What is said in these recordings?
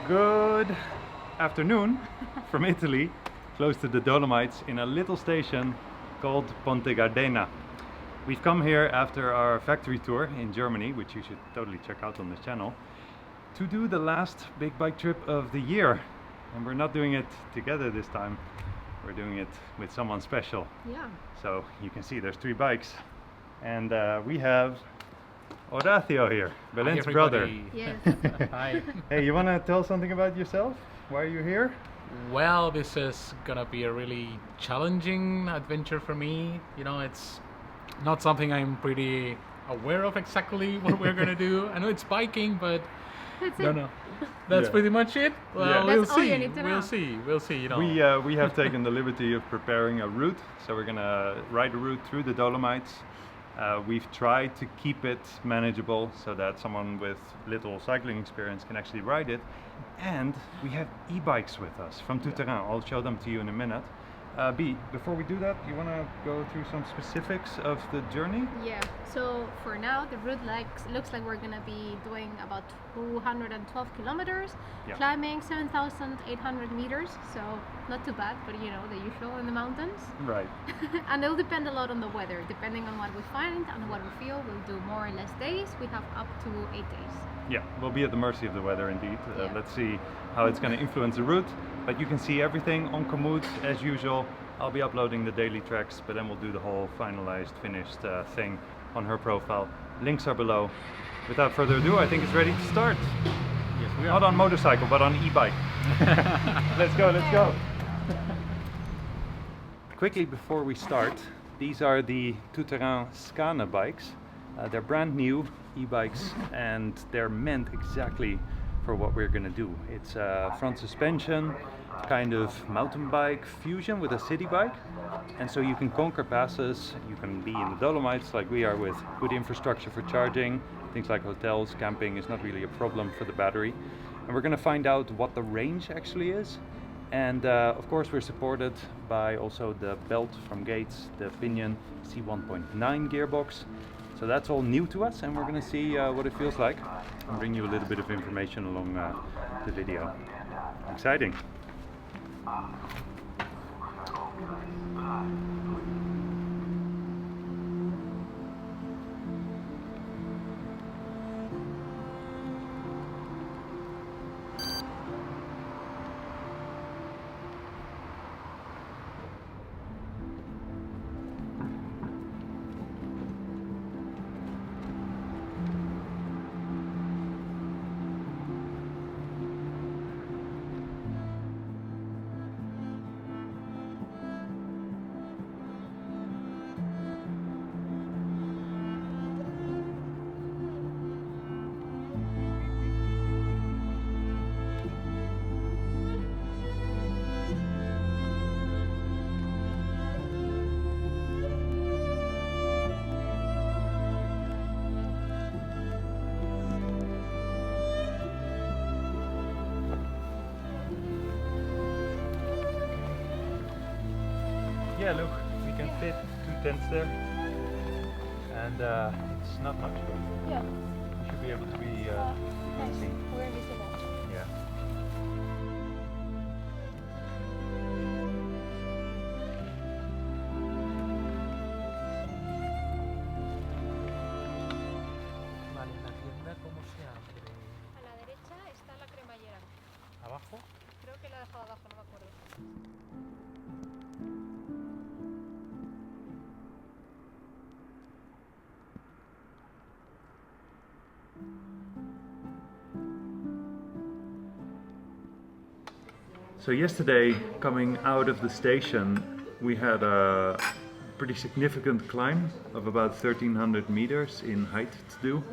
Good afternoon from Italy, close to the Dolomites, in a little station called Ponte Gardena. We've come here after our factory tour in Germany, which you should totally check out on this channel, to do the last big bike trip of the year. And we're not doing it together this time, we're doing it with someone special. Yeah. So you can see there's 3 bikes, and we have Horacio here, Belén's brother. Yes. Hi. Hey, you want to tell something about yourself? Why are you here? Well, this is gonna be a really challenging adventure for me. You know, it's not something I'm pretty aware of exactly what we're gonna do. I know it's biking, but That's no, it. no. That's Yeah. pretty much it. Well, Yeah. we'll That's all see. you need to know. We'll see. You know. We have taken the liberty of preparing a route, so we're gonna ride a route through the Dolomites. We've tried to keep it manageable so that someone with little cycling experience can actually ride it. And we have e-bikes with us from Tout Terrain. I'll show them to you in a minute. Before we do that, you want to go through some specifics of the journey? Yeah. So for now, the route looks like we're gonna be doing about 212 kilometers, Yeah. climbing 7,800 meters. So not too bad, but you know, the usual in the mountains. Right. And it'll depend a lot on the weather. Depending on what we find and what we feel, we'll do more or less days. We have up to 8 days. Yeah, we'll be at the mercy of the weather indeed. Yeah. Let's see how it's going to influence the route. But you can see everything on Komoot as usual. I'll be uploading the daily tracks, but then we'll do the whole finalized, finished thing on her profile. Links are below. Without further ado, I think it's ready to start. Yes, we are. Not on motorcycle, but on e-bike. Let's go. Quickly before we start, these are the Tout Terrain Skane bikes. They're brand new e-bikes, and they're meant exactly for what we're gonna do. It's a front suspension, kind of mountain bike fusion with a city bike. And so you can conquer passes, you can be in the Dolomites like we are with good infrastructure for charging, things like hotels, camping is not really a problem for the battery. And we're gonna find out what the range actually is. And of course we're supported by also the belt from Gates, the Pinion C1.9 gearbox. So that's all new to us, and we're gonna see what it feels like and bring you a little bit of information along the video. Exciting. Yeah, look, we can fit 2 tents there, and it's not much, but Yeah. we should be able to be Nice. easy. We're gonna visit that. Yeah. Vale, la tienda, ¿cómo se abre? A la derecha está la cremallera. ¿Abajo? Creo que la he dejado abajo, no me acuerdo. So yesterday, coming out of the station, we had a pretty significant climb of about 1,300 meters in height to do.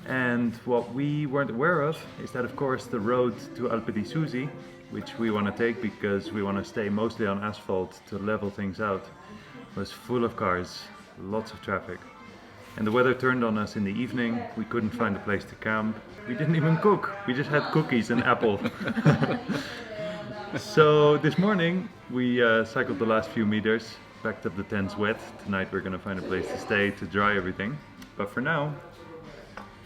And what we weren't aware of is that, of course, the road to Alpe di Susi, which we want to take because we want to stay mostly on asphalt to level things out, was full of cars, lots of traffic. And the weather turned on us in the evening. We couldn't find a place to camp. We didn't even cook. We just had cookies and apple. So this morning we cycled the last few meters, packed up the tents wet. Tonight we're gonna find a place to stay to dry everything. But for now,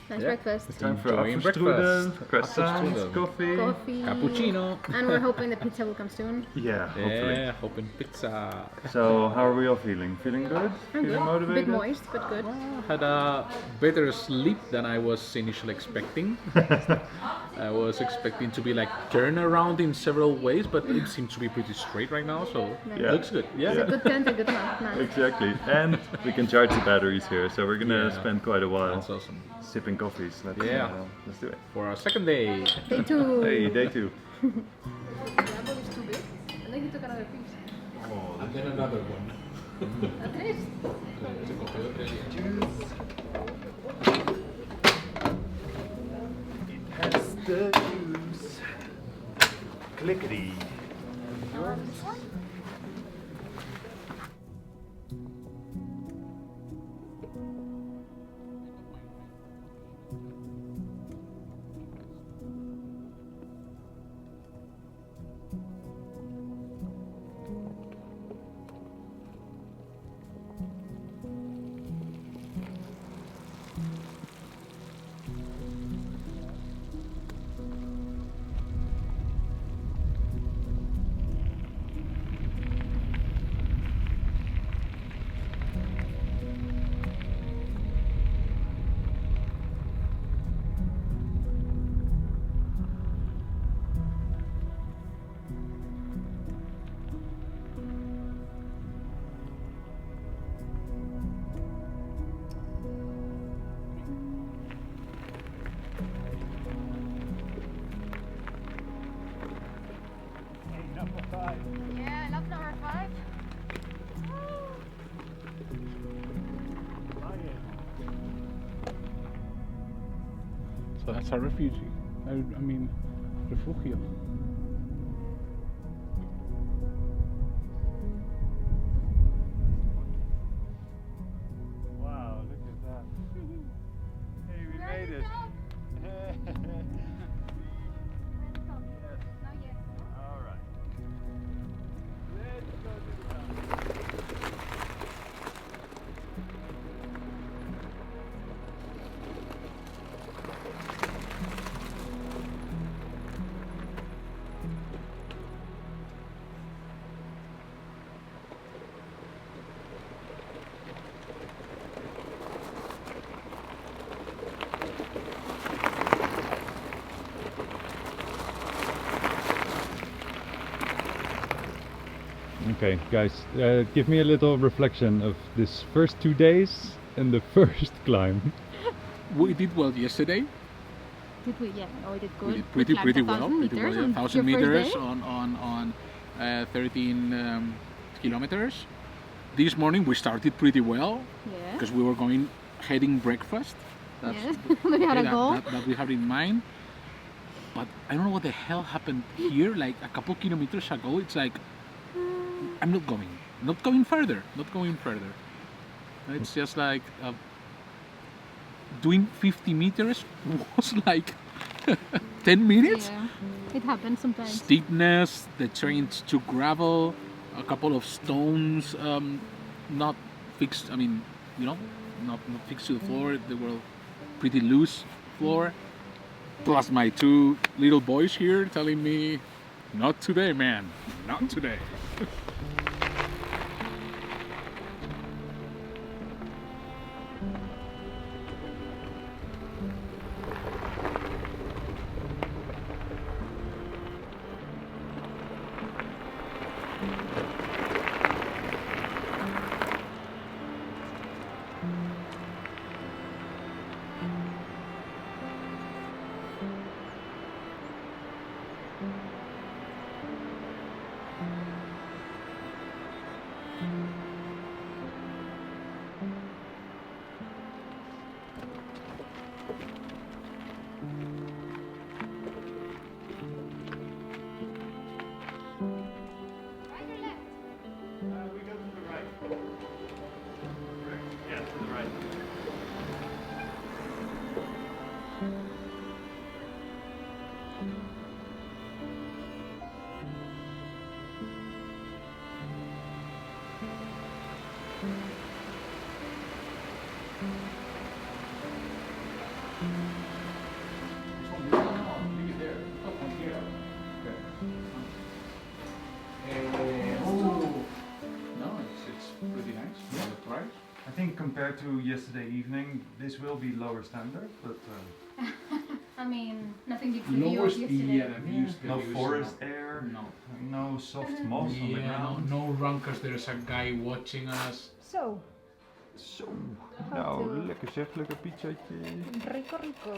Nice Yeah. breakfast. Time for Enjoying apfelstrudel, breakfast. croissants, Apfelstrudel. coffee. Coffee. Cappuccino. And we're hoping the pizza will come soon. Yeah, hopefully. Yeah, hoping pizza. So, how are we all feeling? Feeling good? I'm Feeling good. motivated? Bit moist, but good. Had a better sleep than I was initially expecting. I was expecting to be like turned around in several ways, but it seems to be pretty straight right now, so Yeah. looks good. Yeah. It's a good tent, a good night. Nice. Exactly. And we can charge the batteries here, so we're gonna Yeah. spend quite a while That's awesome. sipping coffees. Yeah. Let's do it. For our second day. Day 2. Hey, day 2. The apple is too big. And then he took another piece. And then another one. At least. Has the juice. Clickety. Yeah, lap number 5. So that's a refugee. I mean, refugio. Wow, look at that. Hey, we made it. All right. Let's go to the top. Okay, guys, give me a little reflection of this first 2 days and the first climb. We did well yesterday. Did we? Yeah, we did good. We did We pretty climbed well. 1,000 Pretty well. meters Yeah, on 1,000 your first meters day. on 13 kilometers. This morning we started pretty well Yeah. because we were heading breakfast. That's Yeah. We had a goal. that we have in mind. But I don't know what the hell happened here. Like a couple kilometers ago, it's like I'm not going further. It's just like doing 50 meters was like 10 minutes. Yeah, it happens sometimes. Steepness, the terrain's too gravel, a couple of stones not fixed. I mean, not fixed to the floor. They were pretty loose floor. Plus my 2 little boys here telling me, "Not today, man. Not today." Right or left? compared to yesterday evening, this will be lower standard, but I mean, nothing beats the No view more of yesterday. no forest air, no soft moss on the ground. No runkers. There's a guy watching us. So, Zo, How nou to- lekker zeg, lekker pizzaatje. rico rico.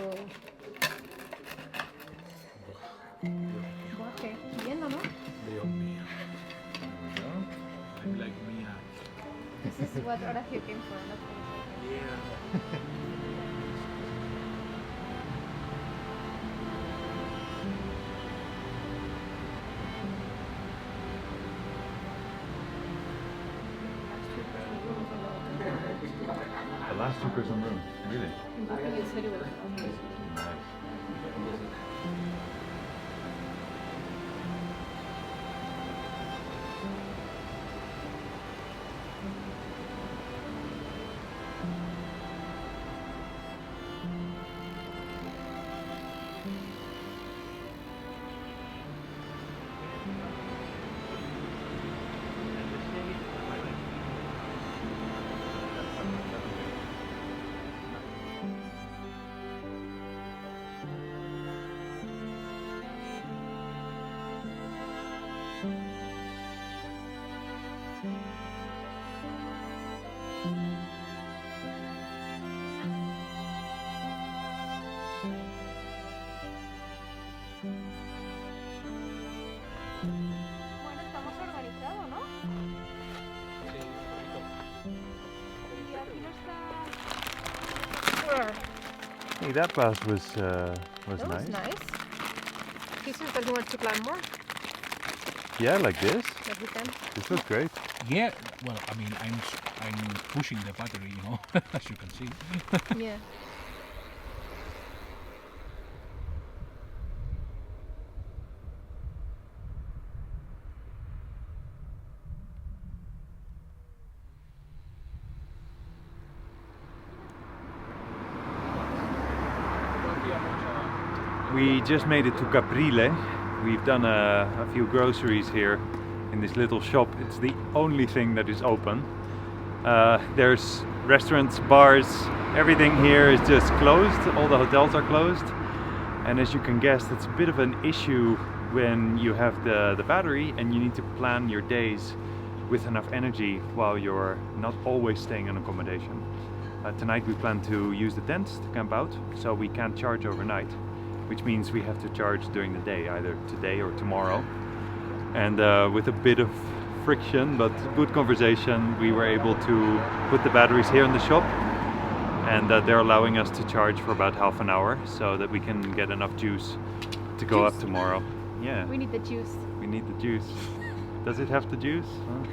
Oké, viendo, ¿no? Dios mío. I'm like Mia. This is what Horacio came for. Not for the Yeah. The last two person room, really? Nice. Bueno, estamos organizados, ¿no? Y aquí no está... Hey, that pass was That was nice. nice. He says that he wants to climb more, Yeah, like this. but we can. This looks great. Yeah. Well, I mean, I'm pushing the battery, you know, as you can see. Yeah. We just made it to Caprile. We've done a few groceries here in this little shop. It's the only thing that is open. There's restaurants, bars, everything here is just closed. All the hotels are closed. And as you can guess, that's a bit of an issue when you have the battery and you need to plan your days with enough energy while you're not always staying in accommodation. Tonight we plan to use the tents to camp out, so we can't charge overnight, which means we have to charge during the day, either today or tomorrow. And with a bit of friction but good conversation, we were able to put the batteries here in the shop, and they're allowing us to charge for about half an hour so that we can get enough juice to go up Juice. tomorrow. Yeah, We need the juice. we need the juice. Does it have the juice? Huh?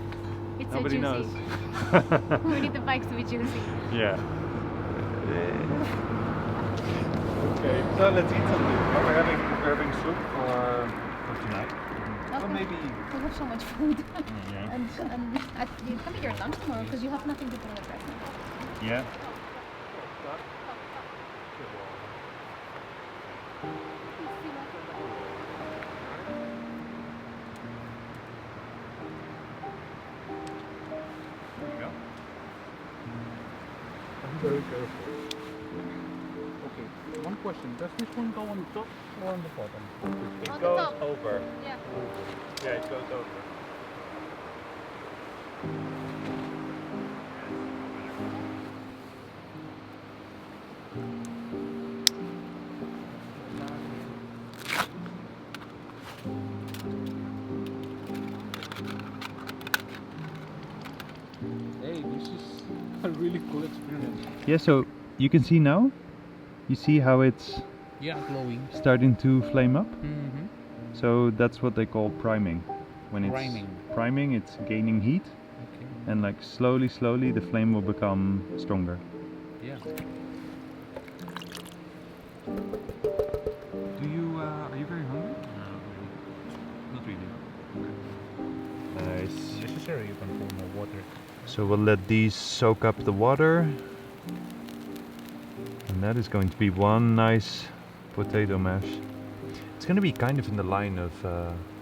It's Nobody so knows. juicy. We need the bikes to be juicy. Yeah. Okay, so let's eat something. We're having soup for tonight. Or Okay. maybe. We have so much food. Yeah. and it can be your lunch tomorrow because you have nothing to put on the present. Yeah. There you go. I'm very careful. Okay, one question. Does this one go on top or on the bottom? It On the goes top. over. Yeah. Yeah, it goes over. Hey, this is a really cool experience. Yeah, so you can see now. You see how it's Yeah, glowing. starting to flame up? Mm-hmm. So that's what they call priming. When it's Priming. it's gaining heat, Okay. and like slowly the flame will become stronger. Yeah. Do you are you very hungry? Not really. Nice. Necessary, you can pour more water. So we'll let these soak up the water, and that is going to be one nice potato mash. It's going to be kind of in the line of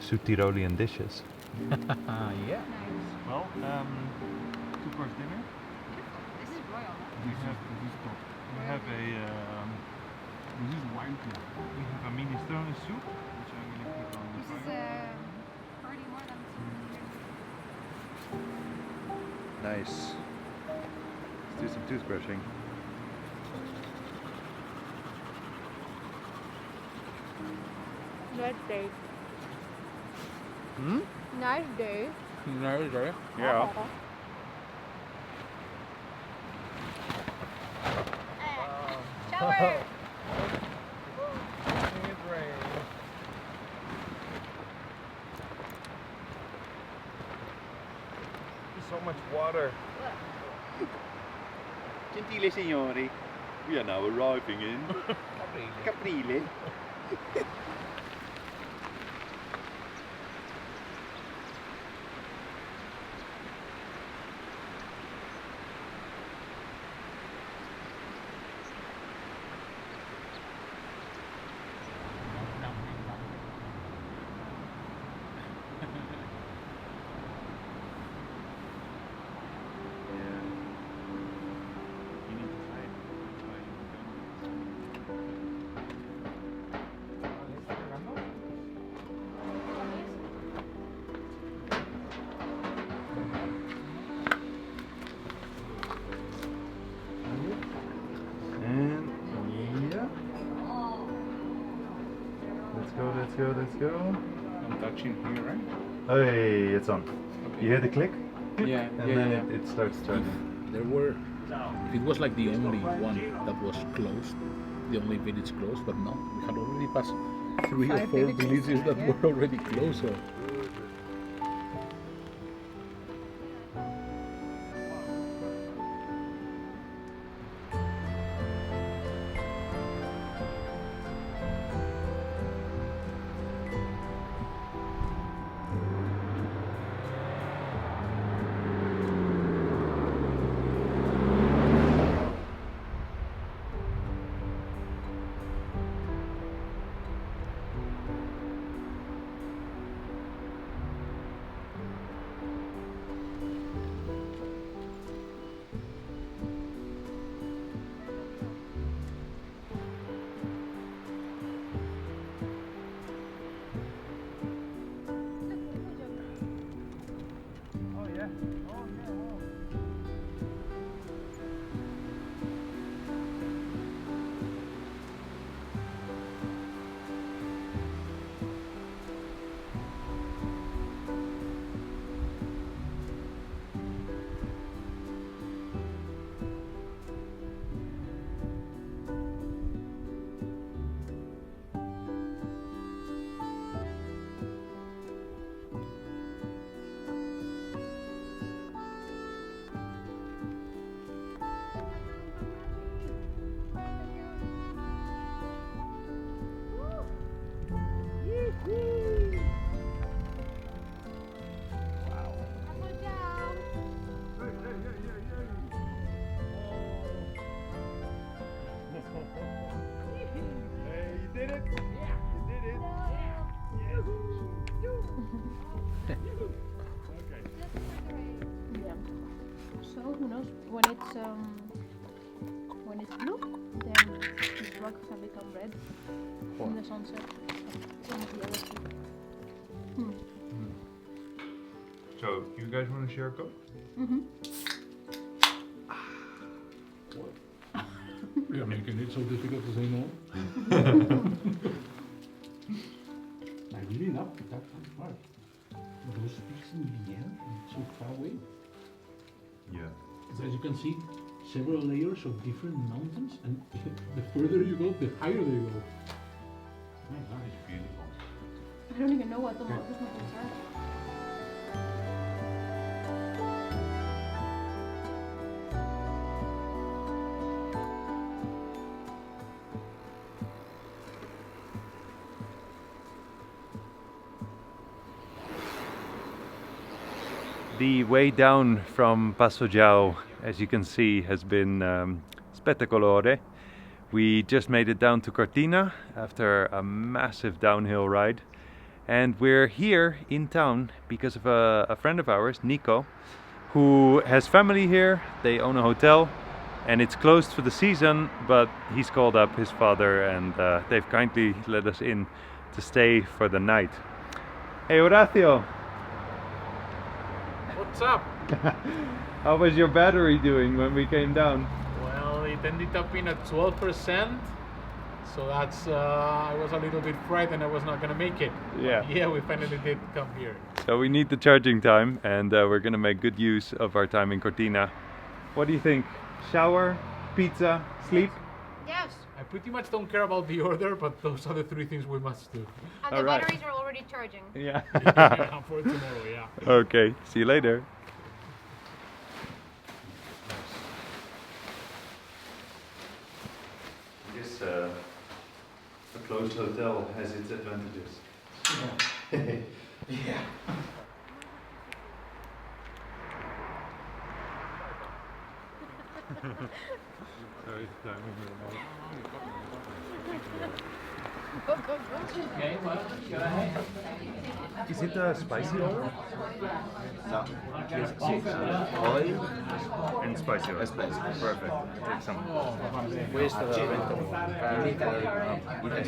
Tout Tyrolean dishes. Yeah. Nice. Well, 2-course dinner. This is royal. have a this is wine tea. We have a minestrone soup, which I'm going to put on the This is fire. already more than 2 years. Nice. Let's do some toothbrushing. Nice day. Hmm? Nice day. Yeah. Shower! So much water. Gentile signori, we are now arriving in Caprile. And yeah. Let's go. I'm touching here, right? Hey, it's on. You hear the click? Yeah. And then it starts turning. There were, it was like the only one that was closed, the only village closed, but no, we had already passed 3 or 4 villages that were already closed. So. So who knows, when it's blue, then these rocks have become red in the sunset. Some of the yellow too. So, you guys want to share a cup? You're making it so difficult to say no. I really love that part. Those peaks in the end, so far away. Yeah. Because as you can see, several layers of different mountains, and the further you go, the higher they go. Oh, that is beautiful. I don't even know what the mountains are. The way down from Passo Giao, as you can see, has been spettacolare. We just made it down to Cortina after a massive downhill ride, and we're here in town because of a friend of ours, Nico, who has family here. They own a hotel, and it's closed for the season, but he's called up his father and they've kindly let us in to stay for the night. Hey Horacio, What's up? how was your battery doing when we came down? Well, it ended up being at 12%. So that's, I was a little bit frightened I was not going to make it. Yeah. But yeah, we finally did come here. So we need the charging time, and we're gonna make good use of our time in Cortina. What do you think? Shower, pizza, sleep? Yes. I pretty much don't care about the order, but those are the 3 things we must do. And All the right. batteries are already charging. Yeah. Yeah, for tomorrow, yeah. Okay, see you later. This a closed hotel has its advantages. Yeah. Go, go, go. Okay, well, go ahead. Is it a spicy oil? Oil and spicy oil. Spicy. Perfect. Take some. Questo veramente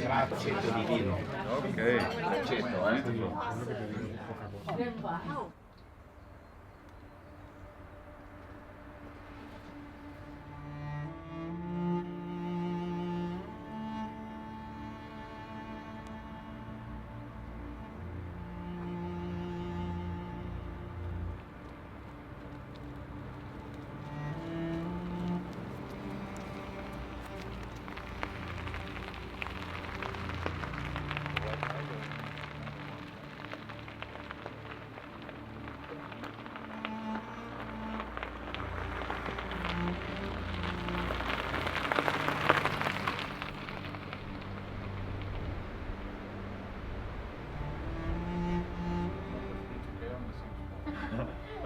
l'aceto di vino. Okay. L'aceto, eh?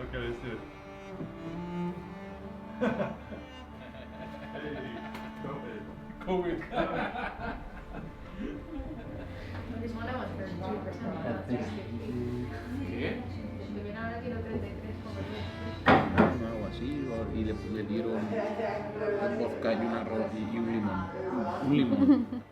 Okay, let's do it. COVID. This one I was 32%. ¿Qué? Ahora quiero 33,3%. Algo así, y le dieron un vodka y un arroz y un limón. Un limón.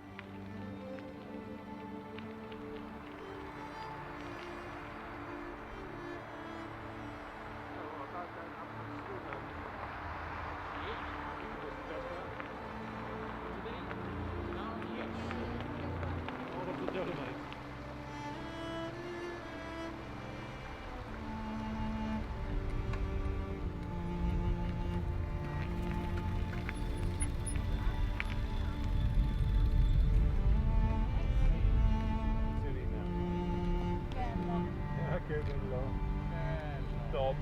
Top.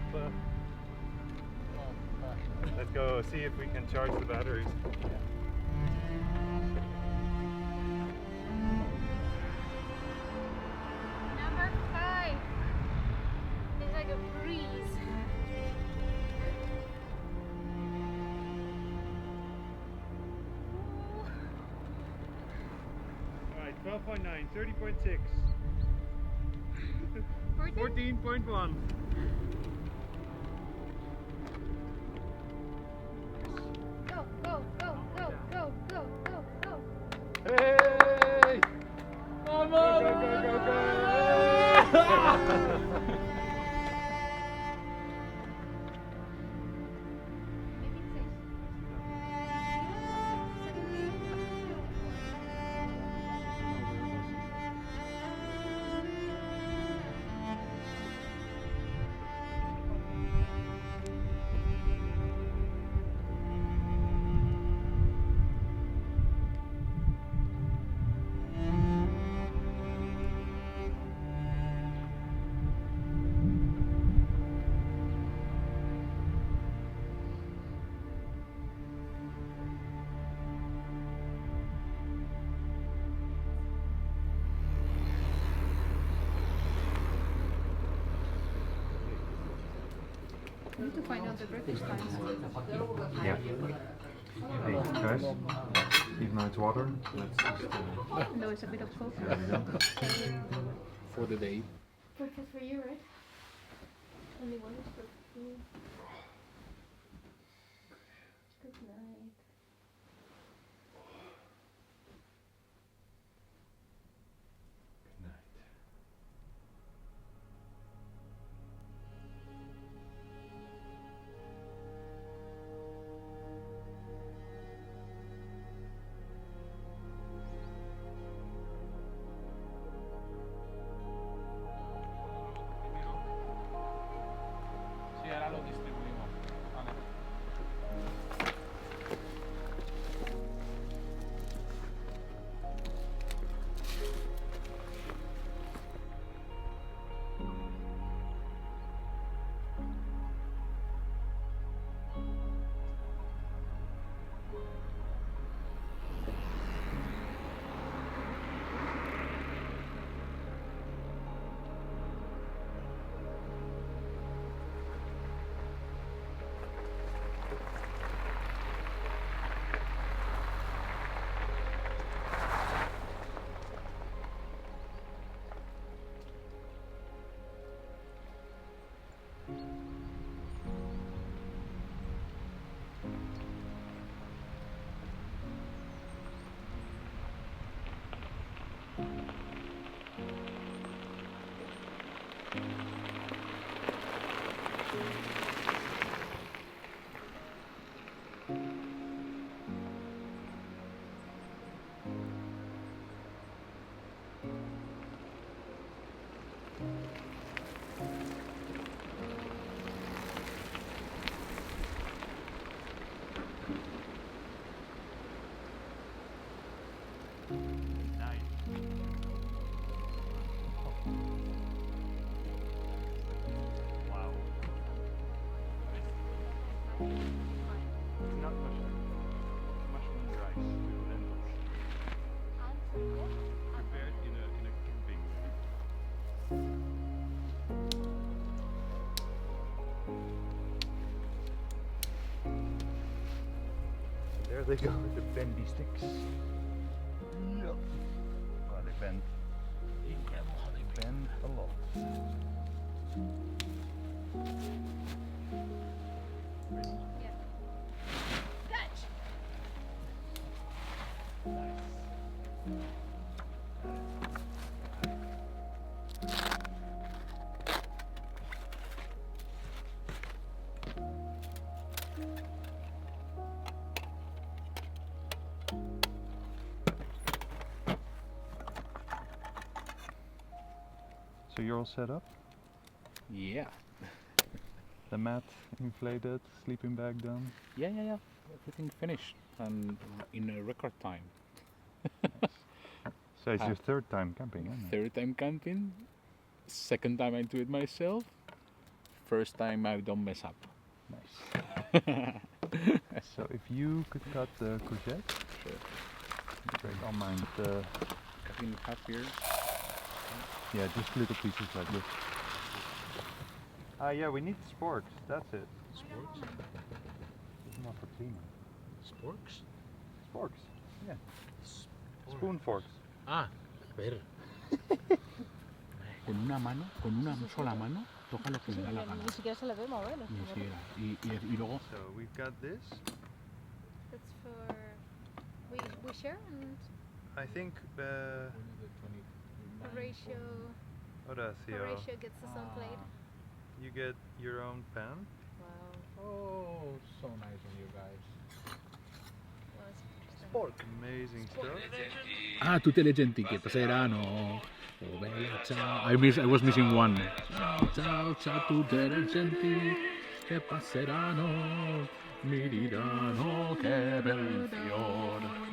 Let's go see if we can charge the batteries. Number 5. It's like a breeze. Alright, 12.9, 30.6, 14? 14.1. Go, go, go, go, go, go, go, go. Hey! Go, go, go, go, go! Maybe it says. We need to find out the British times. Yeah. Hey, guys, even though it's water, let's just... Though it's a bit of smoke. For the day. Breakfast for you, right? Only one is for you. Good night. Good night. Sí, ahora lo distribuimos. Vale. Wow. Not mushroom. Mushroom rice with lentils. Prepared in a camping. There they go, the bendy sticks. Yep. Well, they bend. They bend a lot. Yeah. Catch! So you're all set up? Yeah. The mat inflated, sleeping bag done. Yeah. Everything finished and in a record time. So it's Ah. your third time camping, isn't it? Third time camping. Second time I do it myself. First time I don't mess up. Nice. So if you could cut the courgette, Sure. great. I'll mind the, Cutting in half here. yeah, just little pieces like this. Yeah, we need sporks. That's it. Sporks. It's not for cleaning. Sporks. Sporks. Yeah. Spoon forks. Ah, a ver. Con una sola mano, toca lo que me da la gana. Ni siquiera se le ve mover. Ni siquiera. Y luego, So we've got this. That's for... We share and I think Horatio Horacio, gets his own plate. you get your own pan. Wow. Oh, so nice of you guys. Well, it's interesting. Amazing stuff. Ah, tutte le genti che passeranno. Oh, bella ciao. I was missing one. Ciao, ciao, tutte le genti che passeranno. Mi diranno che bel fiore.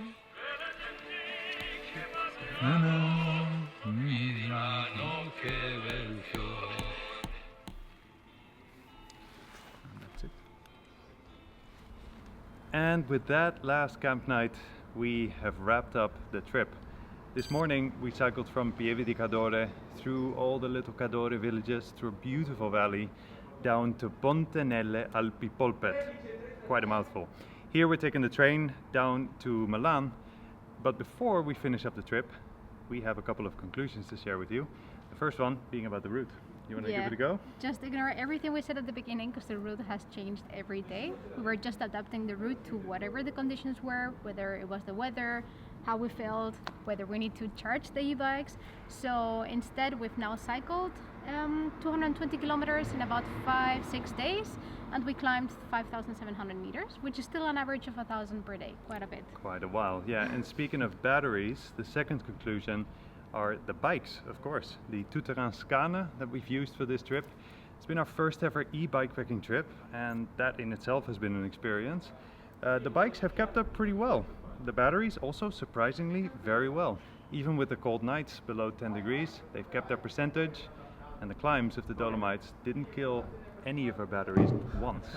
Mi diranno che bel fiore. And that's it. And with that last camp night, we have wrapped up the trip. This morning we cycled from Pieve di Cadore through all the little Cadore villages, through a beautiful valley, down to Ponte nelle Alpi Polpet. Quite a mouthful. Here we're taking the train down to Milan, but before we finish up the trip, we have a couple of conclusions to share with you. The first one being about the route. You want to give it a go? Just ignore everything we said at the beginning because the route has changed every day. We were just adapting the route to whatever the conditions were, whether it was the weather, how we felt, whether we need to charge the e-bikes. So instead, we've now cycled 220 kilometers in about 5-6 days, and we climbed 5,700 meters, which is still an average of 1,000 per day, quite a bit. Quite a while, yeah. And speaking of batteries, the second conclusion are the bikes, of course. The Tout Terrain Skane that we've used for this trip. It's been our first ever e-bikepacking trip, and that in itself has been an experience. The bikes have kept up pretty well. The batteries also surprisingly very well. Even with the cold nights below 10 degrees, they've kept their percentage, and the climbs of the Dolomites didn't kill any of our batteries once.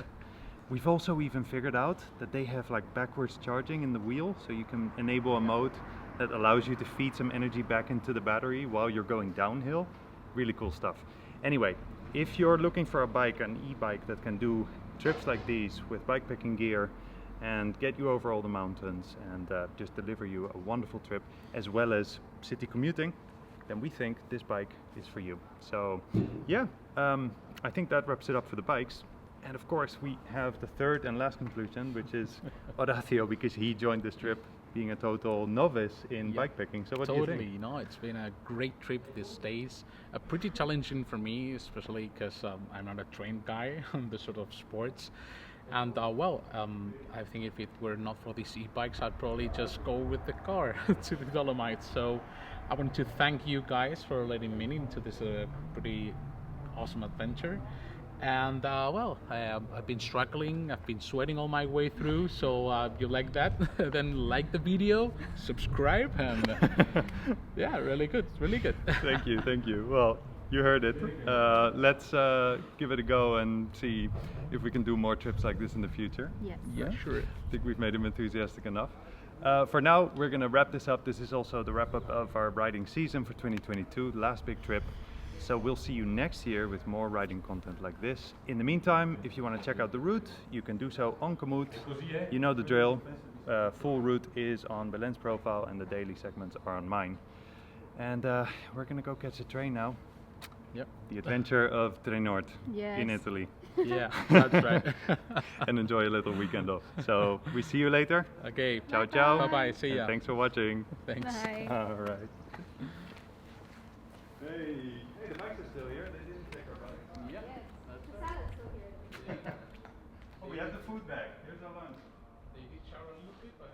We've also even figured out that they have like backwards charging in the wheel, so you can enable a mode that allows you to feed some energy back into the battery while you're going downhill. Really cool stuff. Anyway, if you're looking for a bike, an e-bike that can do trips like these with bikepacking gear and get you over all the mountains and just deliver you a wonderful trip as well as city commuting, then we think this bike is for you. So yeah, I think that wraps it up for the bikes. And of course we have the third and last conclusion, which is Horacio, because he joined this trip being a total novice in bikepacking. So what do you think? Totally, no, it's been a great trip these days. Pretty challenging for me, especially because I'm not a trained guy on this sort of sports. And I think if it were not for these e-bikes, I'd probably just go with the car to the Dolomites. So I want to thank you guys for letting me into this pretty awesome adventure. And I've been struggling, I've been sweating all my way through, so if you like that, then like the video, subscribe, and yeah, really good. Thank you. Well, you heard it. Let's give it a go and see if we can do more trips like this in the future. Yes. Yeah, sure. I think we've made him enthusiastic enough. For now, we're going to wrap this up. This is also the wrap up of our riding season for 2022, the last big trip. So we'll see you next year with more riding content like this. In the meantime, if you want to check out the route, you can do so on Komoot. You know the drill. Full route is on Belén's profile and the daily segments are on mine. And we're going to go catch a train now. Yep. The adventure of Trenord Yes. in Italy. Yeah, that's right. And enjoy a little weekend off. So we see you later. Okay. Ciao, ciao. Bye-bye. See And ya. thanks for watching. Thanks. Bye. All right. Hey, the bikes are still here. They didn't take our bikes. Yeah. The salad's still here. Oh, we have the food bag. Here's our lunch. They did shower a little bit, but